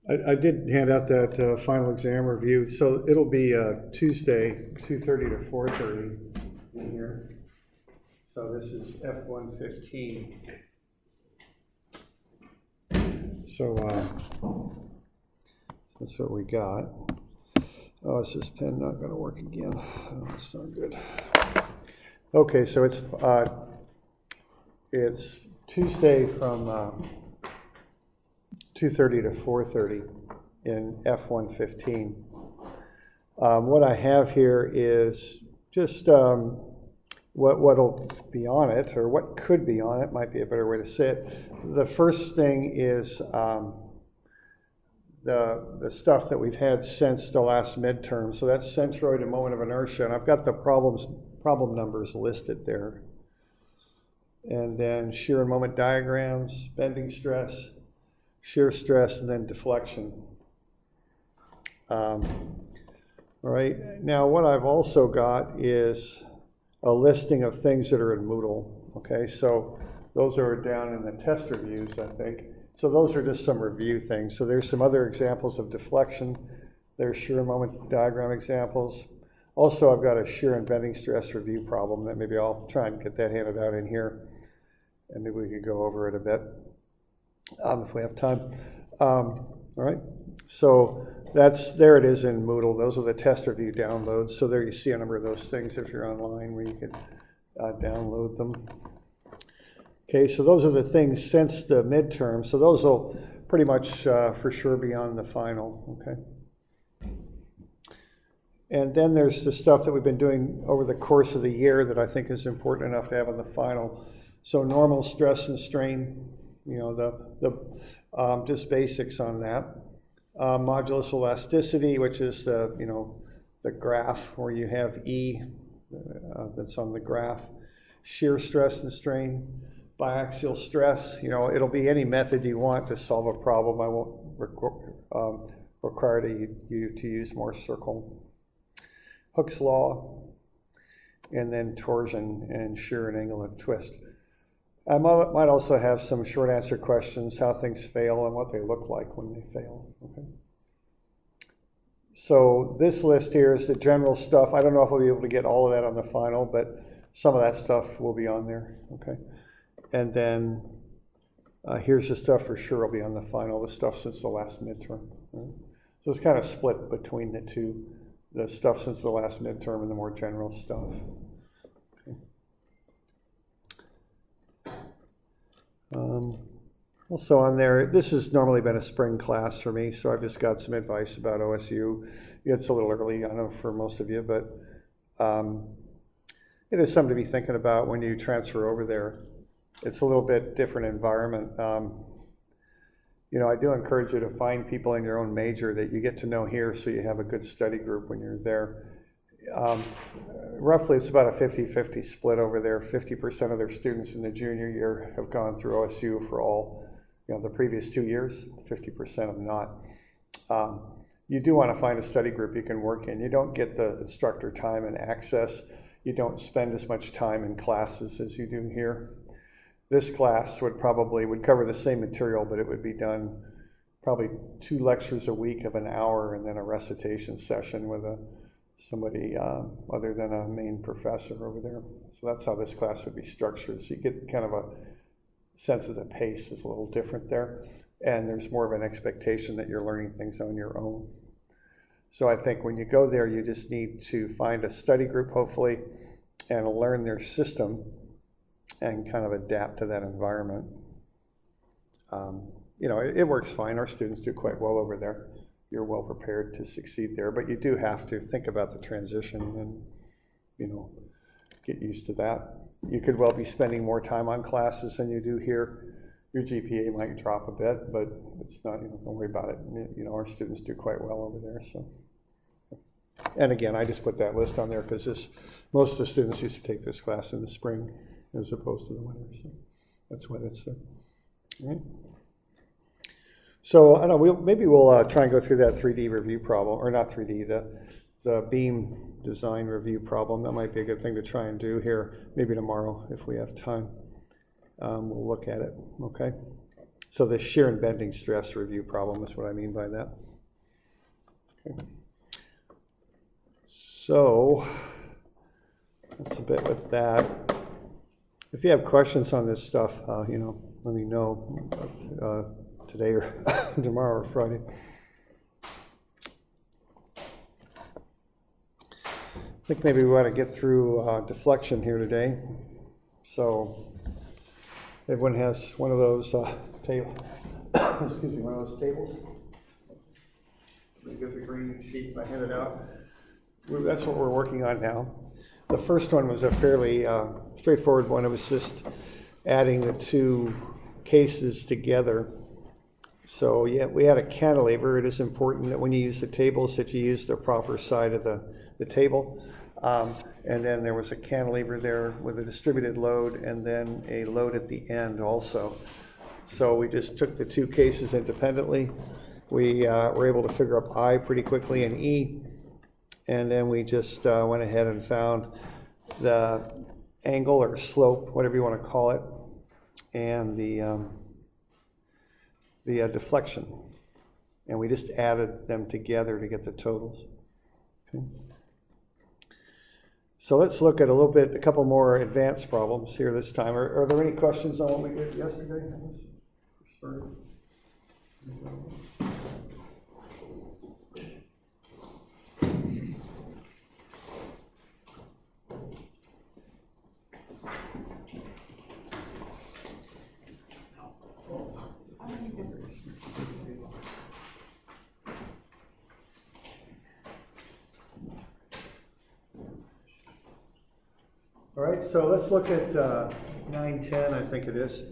I did hand out that final exam review, so it'll be Tuesday, 2:30 to 4:30 in here. So this is F-115. So that's what we got. Oh, is this pen not going to work again? Oh, that's not good. Okay, so it's Tuesday from 2:30 to 4:30 in F-115. What I have here is just what'll be on it, or what could be on it, might be a better way to say it. The first thing is the stuff that we've had since the last midterm. So that's centroid and moment of inertia, and I've got the problem numbers listed there. And then shear and moment diagrams, bending stress, shear stress, and then deflection. All right, now what I've also got is a listing of things that are in Moodle. Okay, so those are down in the test reviews, I think. So those are just some review things. So there's some other examples of deflection. There's shear and moment diagram examples. Also, I've got a shear and bending stress review problem that maybe I'll try and get that handed out in here. And maybe we could go over it a bit if we have time. All right, so there it is in Moodle. Those are the test review downloads. So there you see a number of those things if you're online where you could download them. Okay, so those are the things since the midterm. So those will pretty much for sure be on the final, okay? And then there's the stuff that we've been doing over the course of the year that I think is important enough to have on the final. So normal stress and strain, you know, just basics on that. Modulus elasticity, which is the graph where you have E that's on the graph. Shear stress and strain, biaxial stress. You know, it'll be any method you want to solve a problem. I won't require you to use Morse circle. Hooke's law, and then torsion and shear and angle and twist. I might also have some short answer questions, how things fail and what they look like when they fail. Okay. So this list here is the general stuff. I don't know if we'll be able to get all of that on the final, but some of that stuff will be on there. Okay. And then here's the stuff for sure will be on the final, the stuff since the last midterm. Right? So it's kind of split between the two, the stuff since the last midterm and the more general stuff. Also on there, this has normally been a spring class for me, so I've just got some advice about OSU. It's a little early, I know, for most of you, but it is something to be thinking about when you transfer over there. It's a little bit different environment. You know, I do encourage you to find people in your own major that you get to know here so you have a good study group when you're there. Roughly, it's about a 50-50 split over there. 50% of their students in the junior year have gone through OSU for all, you know, the previous 2 years. 50% have not. You do want to find a study group you can work in. You don't get the instructor time and access. You don't spend as much time in classes as you do here. This class would cover the same material, but it would be done probably 2 lectures a week of an hour and then a recitation session with somebody other than a main professor over there. So that's how this class would be structured. So you get kind of a sense of the pace is a little different there. And there's more of an expectation that you're learning things on your own. So I think when you go there, you just need to find a study group, hopefully, and learn their system and kind of adapt to that environment. You know, it works fine. Our students do quite well over there. You're well prepared to succeed there, but you do have to think about the transition and, you know, get used to that. You could well be spending more time on classes than you do here. Your GPA might drop a bit, but it's not, you know, don't worry about it. You know, our students do quite well over there, so. And again, I just put that list on there because most of the students used to take this class in the spring as opposed to the winter, so that's why that's there. All right. So I don't know, maybe we'll try and go through that 3D review problem, or not 3D, the beam design review problem. That might be a good thing to try and do here, maybe tomorrow if we have time. We'll look at it, okay? So the shear and bending stress review problem is what I mean by that. Okay. So that's a bit with that. If you have questions on this stuff, let me know today or tomorrow or Friday. I think maybe we want to get through deflection here today. So everyone has one of those one of those tables. Let me get the green sheet and I hand it out. That's what we're working on now. The first one was a fairly straightforward one. It was just adding the two cases together. So yeah, we had a cantilever. It is important that when you use the tables that you use the proper side of the table. And then there was a cantilever there with a distributed load and then a load at the end also. So we just took the two cases independently. We were able to figure out I pretty quickly and E. And then we just went ahead and found the angle or slope, whatever you want to call it, and the deflection. And we just added them together to get the totals. Okay. So let's look at a couple more advanced problems here this time. Are there any questions on what we did yesterday? All right, so let's look at 910, I think it is.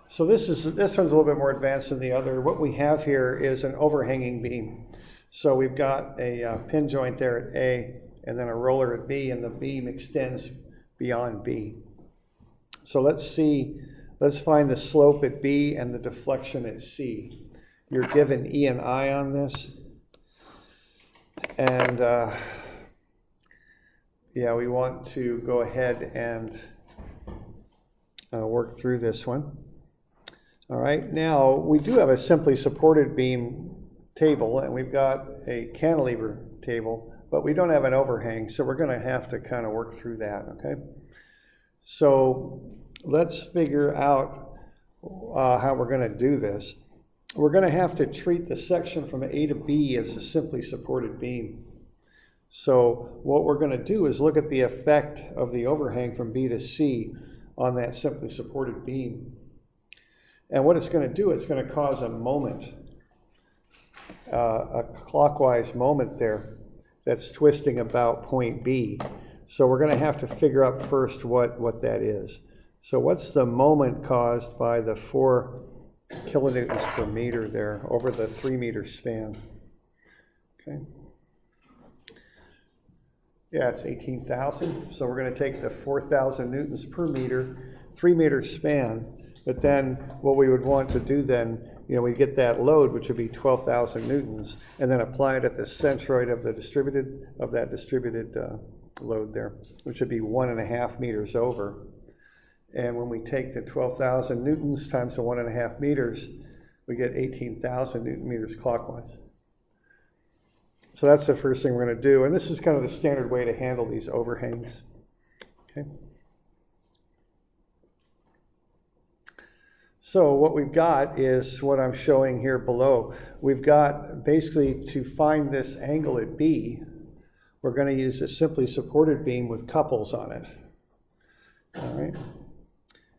So this one's a little bit more advanced than the other. What we have here is an overhanging beam. So we've got a pin joint there at A and then a roller at B, and the beam extends beyond B. So let's find the slope at B and the deflection at C. You're given E and I on this. And we want to go ahead and work through this one. All right, now we do have a simply supported beam table and we've got a cantilever table, but we don't have an overhang, so we're going to have to kind of work through that, okay? So let's figure out how we're going to do this. We're going to have to treat the section from A to B as a simply supported beam. So what we're going to do is look at the effect of the overhang from B to C on that simply supported beam. And what it's going to do, it's going to cause a moment, a clockwise moment there that's twisting about point B. So we're going to have to figure out first what that is. So what's the moment caused by the 4 kilonewtons per meter there over the 3 meter span? Okay. Yeah, it's 18,000. So we're going to take the 4,000 newtons per meter, 3 meter span. But then what we would want to do then, we get that load, which would be 12,000 newtons, and then apply it at the centroid of that distributed load there, which would be 1.5 meters over. And when we take the 12,000 newtons times the 1.5 meters, we get 18,000 newton meters clockwise. So that's the first thing we're going to do. And this is kind of the standard way to handle these overhangs. Okay. So what we've got is what I'm showing here below. We've got basically to find this angle at B, we're going to use a simply supported beam with couples on it. All right.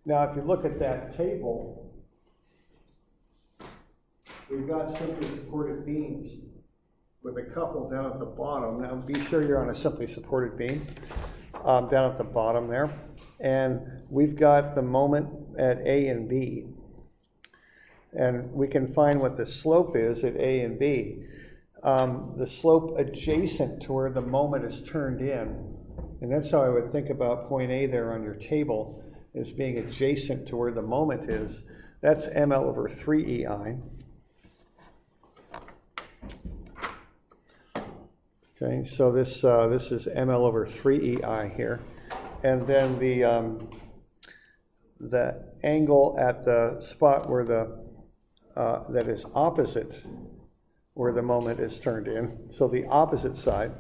Now, if you look at that table, we've got simply supported beams with a couple down at the bottom. Now, be sure you're on a simply supported beam down at the bottom there. And we've got the moment at A and B. And we can find what the slope is at A and B. The slope adjacent to where the moment is turned in. And that's how I would think about point A there on your table, as being adjacent to where the moment is. That's ml over 3 EI. Okay, so this is ml over 3 EI here. And then the angle at the spot where that is opposite where the moment is turned in. So the opposite side,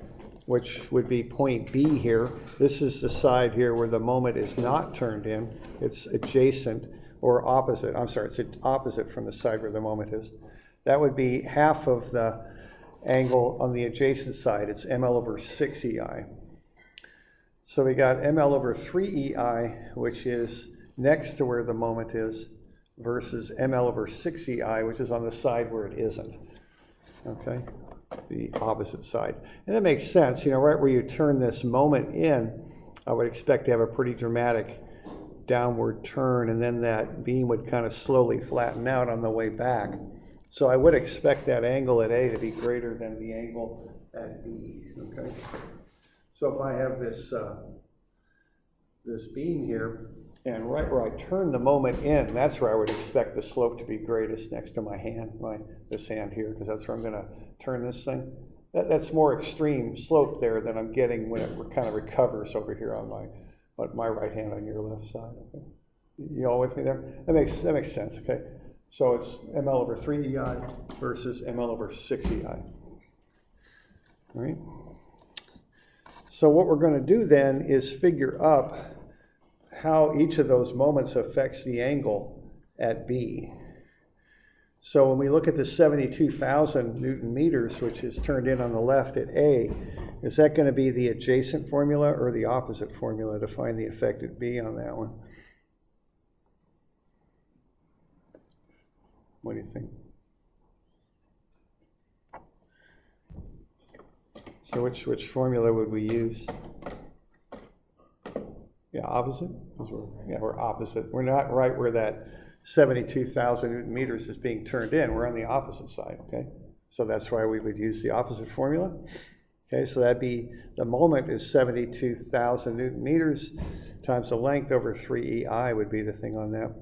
which would be point B here. This is the side here where the moment is not turned in. It's adjacent or opposite. I'm sorry, it's opposite from the side where the moment is. That would be half of the angle on the adjacent side. It's ml over 6 EI. So we got ml over 3 EI, which is next to where the moment is, versus ml over 6 EI, which is on the side where it isn't. Okay, the opposite side. And that makes sense, you know, right where you turn this moment in, I would expect to have a pretty dramatic downward turn, and then that beam would kind of slowly flatten out on the way back. So I would expect that angle at A to be greater than the angle at B, okay? So if I have this, this beam here, and right where I turn the moment in, that's where I would expect the slope to be greatest, next to my hand, this hand here, because that's where I'm going to turn this thing. That's more extreme slope there than I'm getting when it kind of recovers over here on my right hand on your left side. Okay? You all with me there? That makes sense, okay? So it's ml over 3 EI versus ml over 6 EI. All right? So what we're going to do then is figure up how each of those moments affects the angle at B. So when we look at the 72,000 Newton meters, which is turned in on the left at A, is that going to be the adjacent formula or the opposite formula to find the effect at B on that one? What do you think? So which formula would we use? Yeah, opposite? We're opposite. We're not right where that 72,000 Newton meters is being turned in. We're on the opposite side, okay? So that's why we would use the opposite formula. Okay, so that'd be, the moment is 72,000 Newton meters times the length over 3 EI would be the thing on that.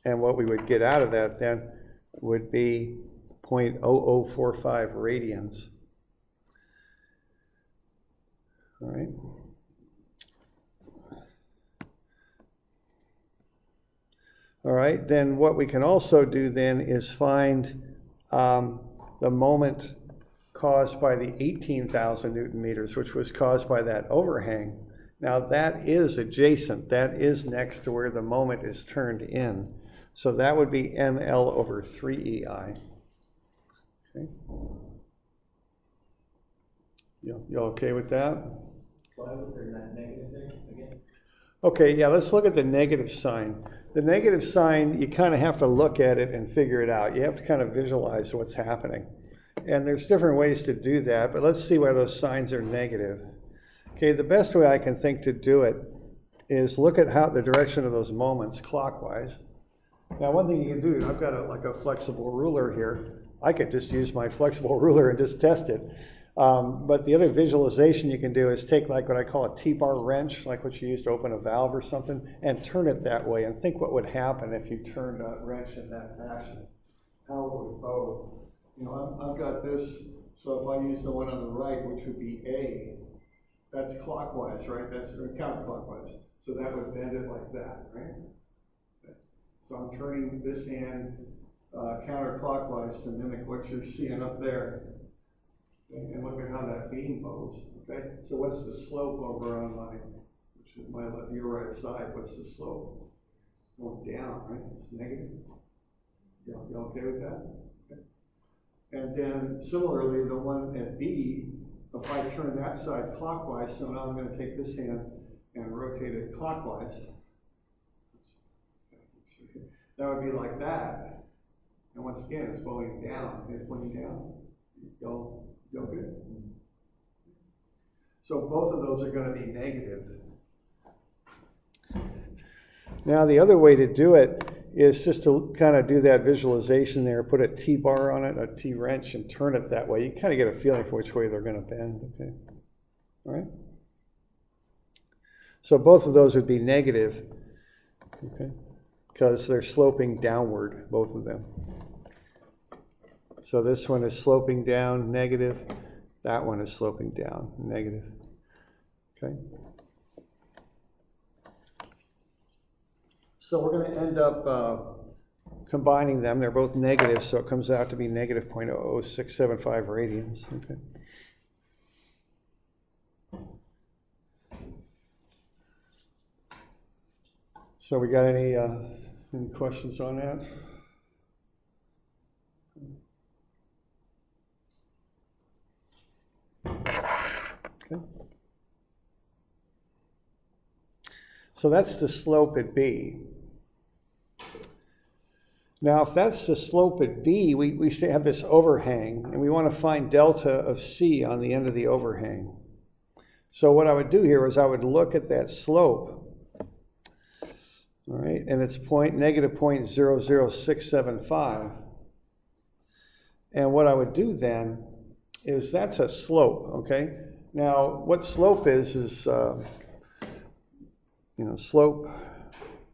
And what we would get out of that then would be 0.0045 radians. All right. All right, then what we can also do then is find the moment caused by the 18,000 Newton meters, which was caused by that overhang. Now that is adjacent, that is next to where the moment is turned in. So that would be ml over 3 EI. Okay. You okay with that? Why was there that negative there again? Okay, yeah, let's look at the negative sign. The negative sign, you kind of have to look at it and figure it out. You have to kind of visualize what's happening. And there's different ways to do that, but let's see why those signs are negative. Okay, the best way I can think to do it is look at how the direction of those moments clockwise. Now, one thing you can do, I've got like a flexible ruler here. I could just use my flexible ruler and just test it. But the other visualization you can do is take like what I call a T-bar wrench, like what you use to open a valve or something, and turn it that way and think what would happen if you turned a wrench in that fashion. How it would go. You know, I've got this, so if I use the one on the right, which would be A, that's clockwise, right? That's counterclockwise. So that would bend it like that, right? Okay. So I'm turning this hand counterclockwise to mimic what you're seeing up there. And look at how that beam bows, okay? So what's the slope over on which is your right side, what's the slope? It's going down, right? It's negative. You okay with that? Okay. And then similarly, the one at B, if I turn that side clockwise, so now I'm going to take this hand and rotate it clockwise. That would be like that. And once again, it's bowing down. It's bowing down. Go good. So both of those are going to be negative. Now the other way to do it is just to kind of do that visualization there, put a T-bar on it, a T-wrench, and turn it that way. You kind of get a feeling for which way they're going to bend. Okay. All right. So both of those would be negative, okay, because they're sloping downward, both of them. So this one is sloping down, negative. That one is sloping down, negative. Okay. So we're going to end up combining them. They're both negative, so it comes out to be negative 0.00675 radians. Okay. So we got any questions on that? Okay. So that's the slope at B. Now, if that's the slope at B, we have this overhang, and we want to find delta of C on the end of the overhang. So what I would do here is I would look at that slope, all right, and it's negative 0.00675. And what I would do then is that's a slope, okay? Now, what slope is slope,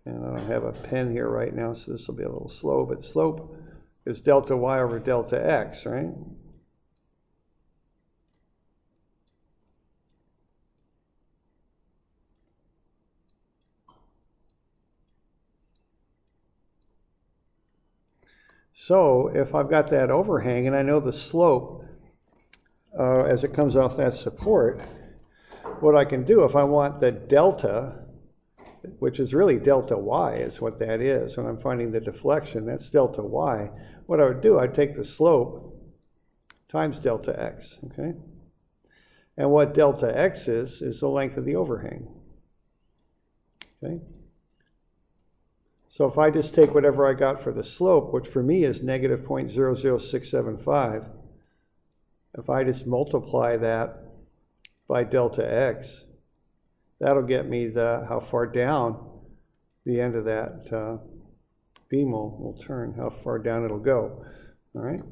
and I don't have a pen here right now, so this will be a little slow, but slope is delta y over delta x, right? So if I've got that overhang and I know the slope as it comes off that support, what I can do if I want the delta, which is really delta y is what that is when I'm finding the deflection, that's delta y. What I would do, I'd take the slope times delta x, okay? And what delta x is the length of the overhang, okay? So if I just take whatever I got for the slope, which for me is negative 0.00675, if I just multiply that by delta x, that'll get me how far down the end of that beam will turn, how far down it'll go, all right?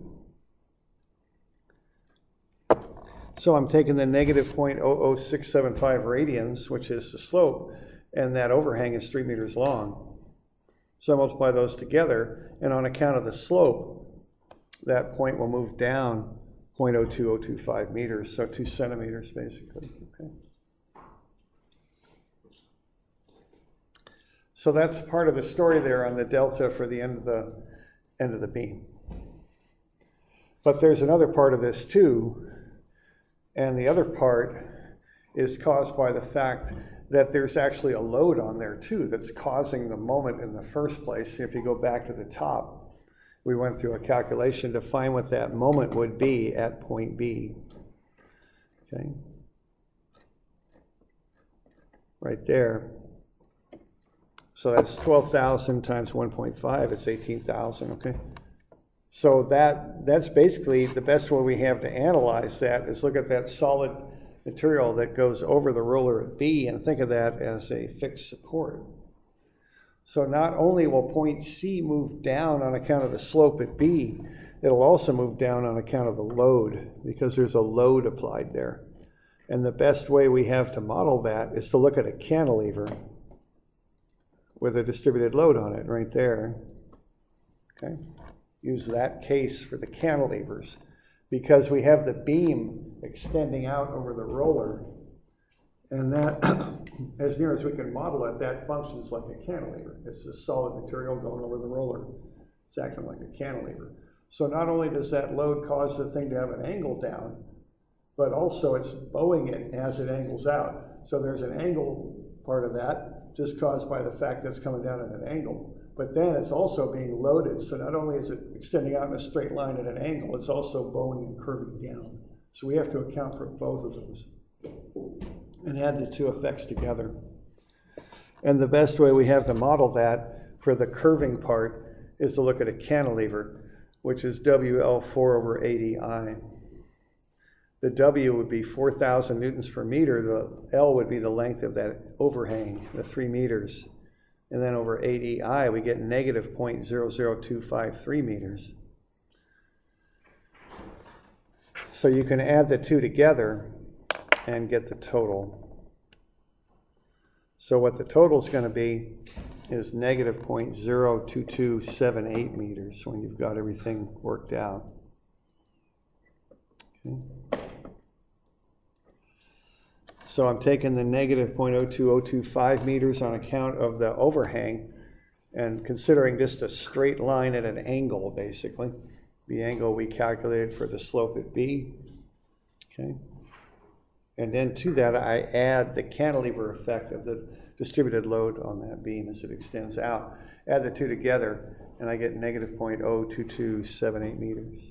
So I'm taking the negative 0.00675 radians, which is the slope, and that overhang is 3 meters long. So I multiply those together, and on account of the slope, that point will move down 0.02025 meters, so 2 centimeters basically, okay? So that's part of the story there on the delta for the end of the beam. But there's another part of this too, and the other part is caused by the fact that there's actually a load on there too that's causing the moment in the first place. If you go back to the top, we went through a calculation to find what that moment would be at point B. Okay, right there. So that's 12,000 times 1.5, it's 18,000, okay? So that's basically the best way we have to analyze that is look at that solid material that goes over the roller at B and think of that as a fixed support. So not only will point C move down on account of the slope at B, it'll also move down on account of the load because there's a load applied there. And the best way we have to model that is to look at a cantilever with a distributed load on it right there, okay? Use that case for the cantilevers because we have the beam extending out over the roller, and that, as near as we can model it, that functions like a cantilever. It's a solid material going over the roller. It's acting like a cantilever. So not only does that load cause the thing to have an angle down, but also it's bowing it as it angles out. So there's an angle part of that, just caused by the fact that it's coming down at an angle. But then it's also being loaded, so not only is it extending out in a straight line at an angle, it's also bowing and curving down. So we have to account for both of those and add the two effects together. And the best way we have to model that for the curving part is to look at a cantilever, which is WL4 over 80I. The W would be 4,000 newtons per meter. The L would be the length of that overhang, the 3 meters. And then over 80I, we get negative 0.00253 meters. So you can add the two together and get the total. So what the total is going to be is negative 0.02278 meters when you've got everything worked out. Okay. So I'm taking the negative 0.02025 meters on account of the overhang, and considering just a straight line at an angle, basically, the angle we calculated for the slope at B, okay? And then to that, I add the cantilever effect of the distributed load on that beam as it extends out. Add the two together, and I get negative 0.02278 meters.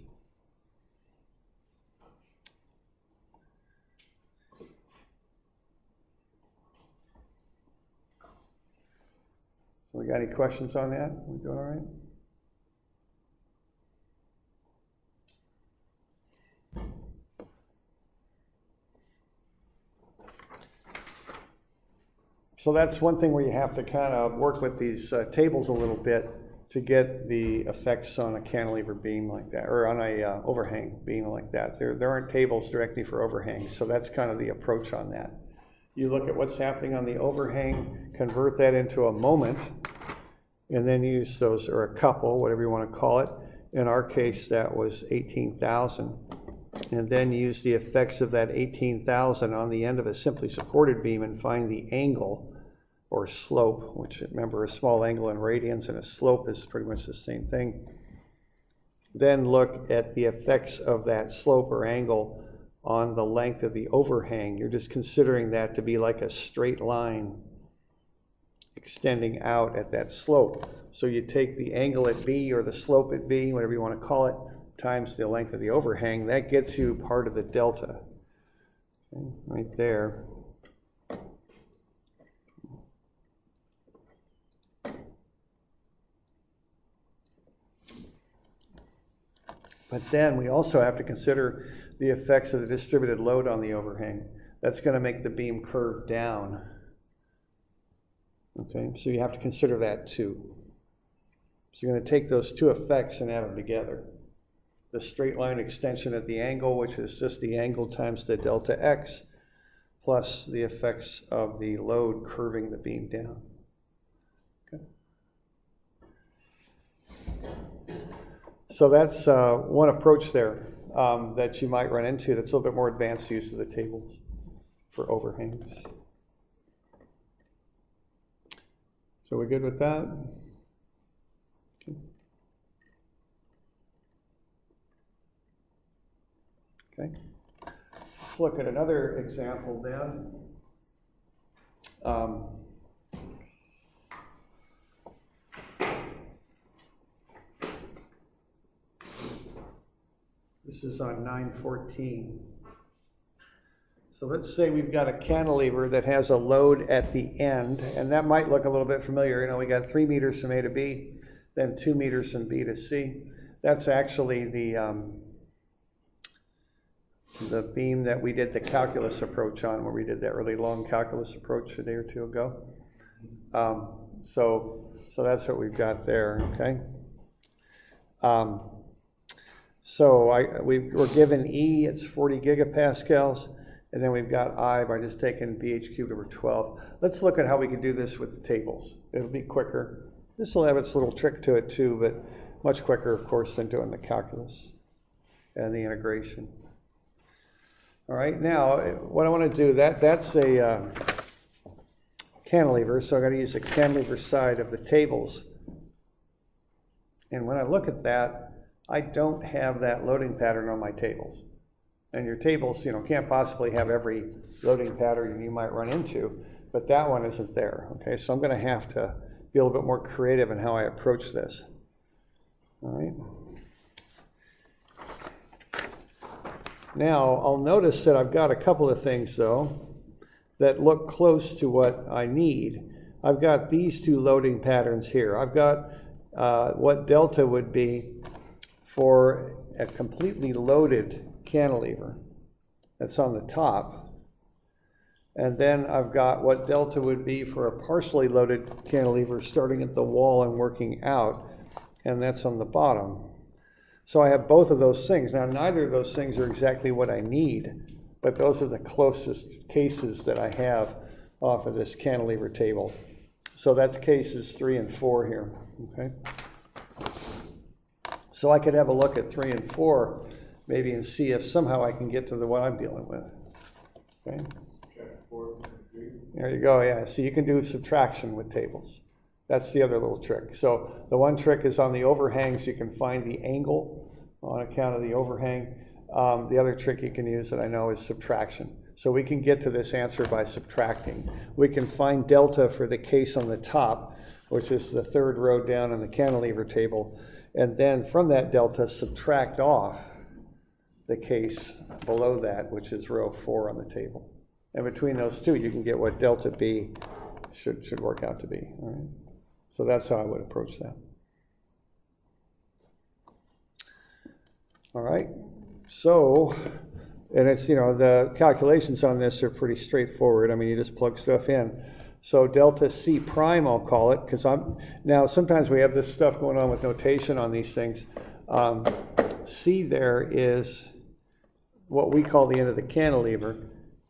We got any questions on that? We doing all right? So that's one thing where you have to kind of work with these tables a little bit to get the effects on a cantilever beam like that, or on a overhang beam like that. There aren't tables directly for overhangs, so that's kind of the approach on that. You look at what's happening on the overhang, convert that into a moment, and then use those, or a couple, whatever you want to call it. In our case, that was 18,000. And then use the effects of that 18,000 on the end of a simply supported beam and find the angle or slope, which, remember, a small angle in radians and a slope is pretty much the same thing. Then look at the effects of that slope or angle on the length of the overhang. You're just considering that to be like a straight line extending out at that slope. So you take the angle at B or the slope at B, whatever you want to call it, times the length of the overhang. That gets you part of the delta. Okay, right there. But then we also have to consider the effects of the distributed load on the overhang. That's going to make the beam curve down. Okay, so you have to consider that too. So you're going to take those two effects and add them together. The straight line extension at the angle, which is just the angle times the delta x, plus the effects of the load curving the beam down. Okay. So that's one approach there that you might run into that's a little bit more advanced use of the tables for overhangs. So we good with that? Okay. Okay. Let's look at another example then. This is on 914. So let's say we've got a cantilever that has a load at the end, and that might look a little bit familiar. You know, we got 3 meters from A to B, then 2 meters from B to C. That's actually the beam that we did the calculus approach on, where we did that really long calculus approach a day or two ago. So that's what we've got there, okay? So we're given E, it's 40 gigapascals, and then we've got I by just taking BH cubed over 12. Let's look at how we can do this with the tables. It'll be quicker. This will have its little trick to it too, but much quicker, of course, than doing the calculus and the integration. All right, now what I want to do, that's a cantilever, so I've got to use the cantilever side of the tables. And when I look at that, I don't have that loading pattern on my tables. And your tables, you know, can't possibly have every loading pattern you might run into, but that one isn't there, okay? So I'm going to have to be a little bit more creative in how I approach this. All right. Now, I'll notice that I've got a couple of things, though, that look close to what I need. I've got these two loading patterns here. I've got what delta would be for a completely loaded cantilever that's on the top. And then I've got what delta would be for a partially loaded cantilever starting at the wall and working out, and that's on the bottom. So I have both of those things. Now, neither of those things are exactly what I need, but those are the closest cases that I have off of this cantilever table. So that's cases 3 and 4 here, okay? So I could have a look at 3 and 4 maybe and see if somehow I can get to the what I'm dealing with, okay? Check 4 and 3. There you go, yeah. So you can do subtraction with tables. That's the other little trick. So the one trick is on the overhangs, you can find the angle on account of the overhang. The other trick you can use that I know is subtraction. So we can get to this answer by subtracting. We can find delta for the case on the top, which is the third row down in the cantilever table, and then from that delta subtract off the case below that, which is row 4 on the table. And between those two, you can get what delta B should work out to be. All right? So that's how I would approach that. All right. So, and it's, you know, the calculations on this are pretty straightforward. I mean, you just plug stuff in. So delta C prime, I'll call it, because now sometimes we have this stuff going on with notation on these things. C there is what we call the end of the cantilever.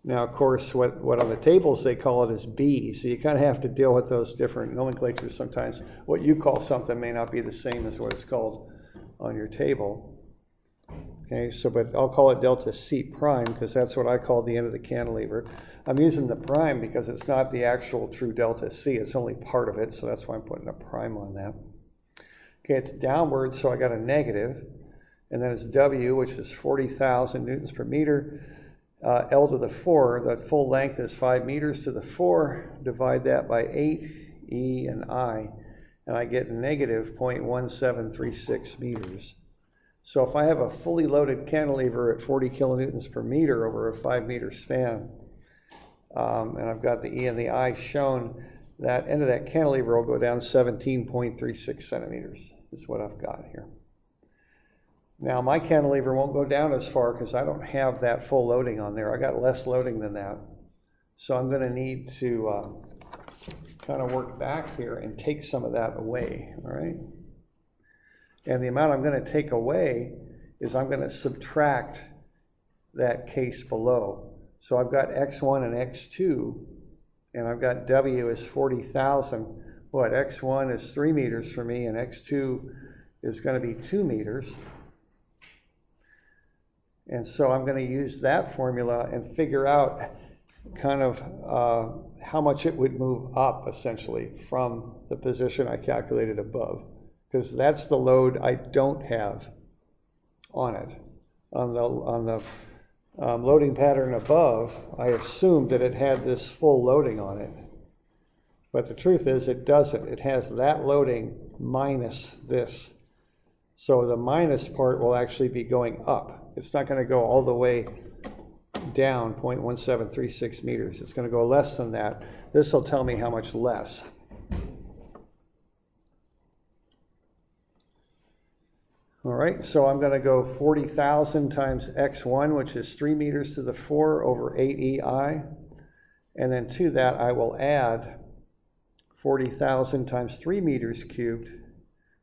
Now, of course, what on the tables they call it is B, so you kind of have to deal with those different nomenclatures sometimes. What you call something may not be the same as what it's called on your table. Okay, so, but I'll call it delta C prime because that's what I call the end of the cantilever. I'm using the prime because it's not the actual true delta C, it's only part of it, so that's why I'm putting a prime on that. Okay, it's downward, so I got a negative, and then it's W, which is 40,000 newtons per meter. L to the 4, the full length is 5 meters to the 4, divide that by 8, E and I, and I get negative 0.1736 meters. So if I have a fully loaded cantilever at 40 kilonewtons per meter over a 5 meter span, and I've got the E and the I shown, that end of that cantilever will go down 17.36 centimeters is what I've got here. Now my cantilever won't go down as far because I don't have that full loading on there. I got less loading than that. So I'm going to need to kind of work back here and take some of that away, all right? And the amount I'm going to take away is I'm going to subtract that case below. So I've got X1 and X2, and I've got W is 40,000. What, X1 is 3 meters for me, and X2 is going to be 2 meters. And so I'm going to use that formula and figure out kind of how much it would move up, essentially, from the position I calculated above. Because that's the load I don't have on it. On the loading pattern above, I assumed that it had this full loading on it. But the truth is it doesn't. It has that loading minus this. So the minus part will actually be going up. It's not going to go all the way down 0.1736 meters. It's going to go less than that. This will tell me how much less. All right, so I'm going to go 40,000 times X1, which is 3 meters to the 4 over 8EI. And then to that, I will add 40,000 times 3 meters cubed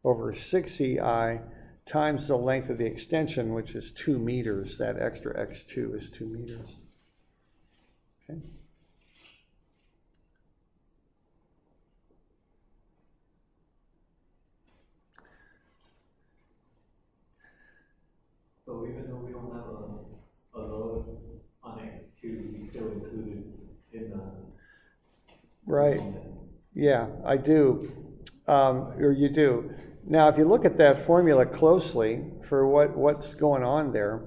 over 6EI times the length of the extension, which is 2 meters. That extra X2 is 2 meters. Okay. So even though we don't have a load on X2, we still included in the... Right. Yeah, I do. Or you do. Now, if you look at that formula closely for what's going on there,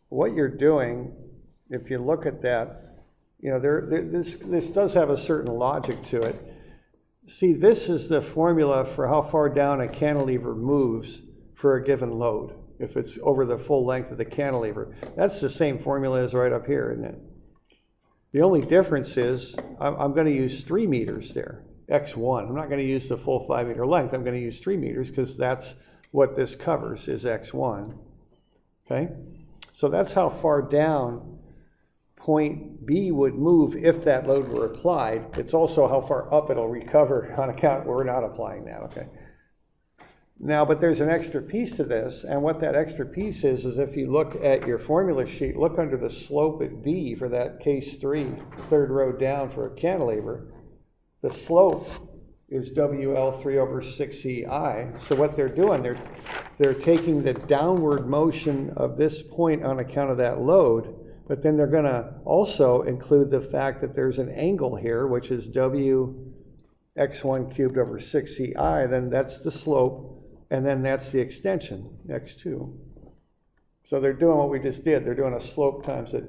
what you're doing, if you look at that, you know, this does have a certain logic to it. See, this is the formula for how far down a cantilever moves for a given load. If it's over the full length of the cantilever. That's the same formula as right up here, isn't it? The only difference is I'm going to use 3 meters there, X1. I'm not going to use the full 5 meter length. I'm going to use 3 meters because that's what this covers is X1. Okay? So that's how far down point B would move if that load were applied. It's also how far up it'll recover on account we're not applying that, okay? Now, but there's an extra piece to this, and what that extra piece is if you look at your formula sheet, look under the slope at B for that case 3, third row down for a cantilever. The slope is WL3 over 6EI. So what they're doing, they're taking the downward motion of this point on account of that load, but then they're going to also include the fact that there's an angle here, which is W x1 cubed over 6ci, then that's the slope, and then that's the extension, x2. So they're doing what we just did. They're doing a slope times a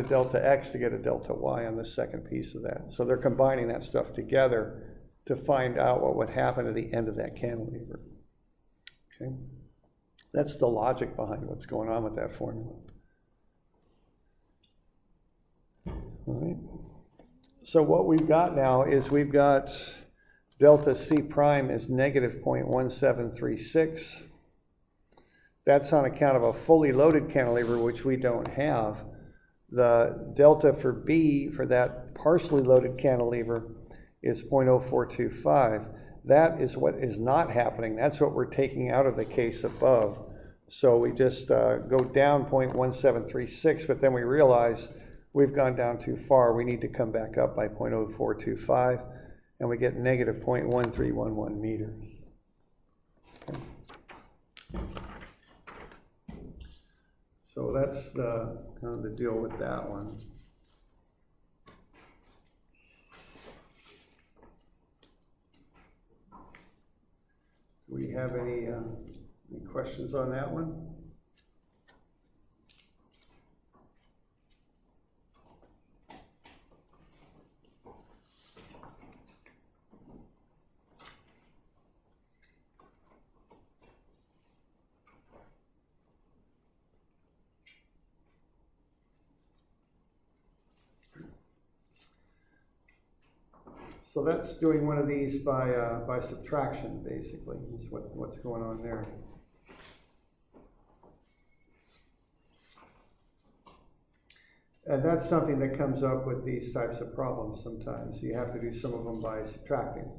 delta x to get a delta y on the second piece of that. So they're combining that stuff together to find out what would happen at the end of that cantilever. Okay? That's the logic behind what's going on with that formula. All right. So what we've got now is we've got delta C prime is negative 0.1736. That's on account of a fully loaded cantilever, which we don't have. The delta for B, for that partially loaded cantilever, is 0.0425. That is what is not happening. That's what we're taking out of the case above. So we just go down 0.1736, but then we realize we've gone down too far. We need to come back up by 0.0425, and we get negative 0.1311 meters. Okay. So that's the kind of the deal with that one. Do we have any questions on that one? So that's doing one of these by subtraction, basically, is what's going on there. And that's something that comes up with these types of problems sometimes. You have to do some of them by subtracting.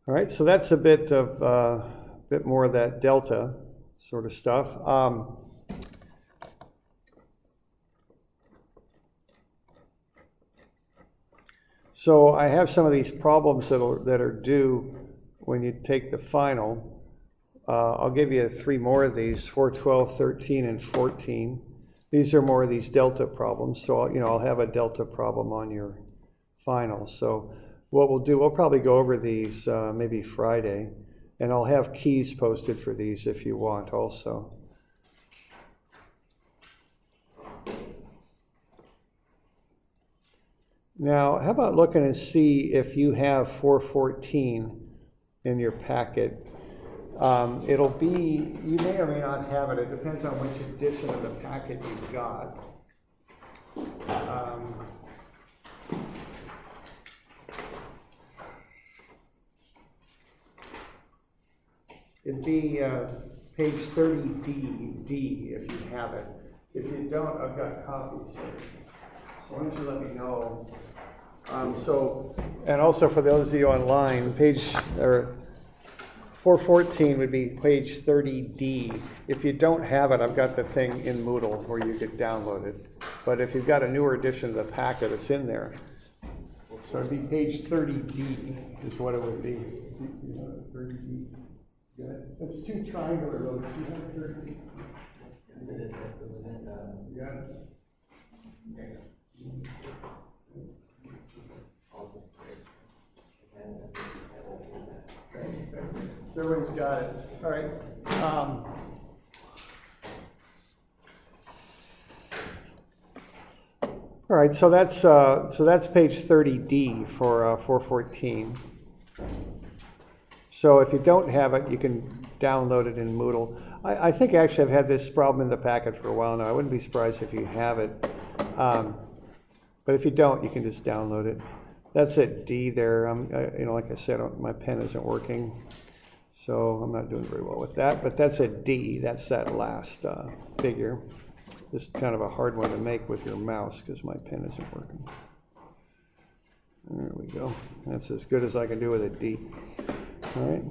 All right, so that's a bit more of that delta sort of stuff. So I have some of these problems that are due when you take the final. I'll give you 3 more of these, 4, 12, 13, and 14. These are more of these delta problems. So I'll have a delta problem on your final. So what we'll do, we'll probably go over these maybe Friday, and I'll have keys posted for these if you want also. Now, how about looking and see if you have 414 in your packet. It'll be, you may or may not have it. It depends on which edition of the packet you've got. It'd be page 30D if you have it. If you don't, I've got copies. So why don't you let me know? And also for those of you online, page 414 would be page 30D. If you don't have it, I've got the thing in Moodle where you could download it. But if you've got a newer edition of the packet, it's in there. So it'd be page 30D is what it would be. 30D. Good. It's 2 triangular rows. Do you have 30D? Yeah. So everyone's got it. All right. All right. So that's page 30D for 414. So if you don't have it, you can download it in Moodle. I think actually I've had this problem in the packet for a while now. I wouldn't be surprised if you have it. But if you don't, you can just download it. That's at D there. Like I said, my pen isn't working, so I'm not doing very well with that. But that's at D. That's that last figure. This is kind of a hard one to make with your mouse because my pen isn't working. There we go. That's as good as I can do with a D. All right.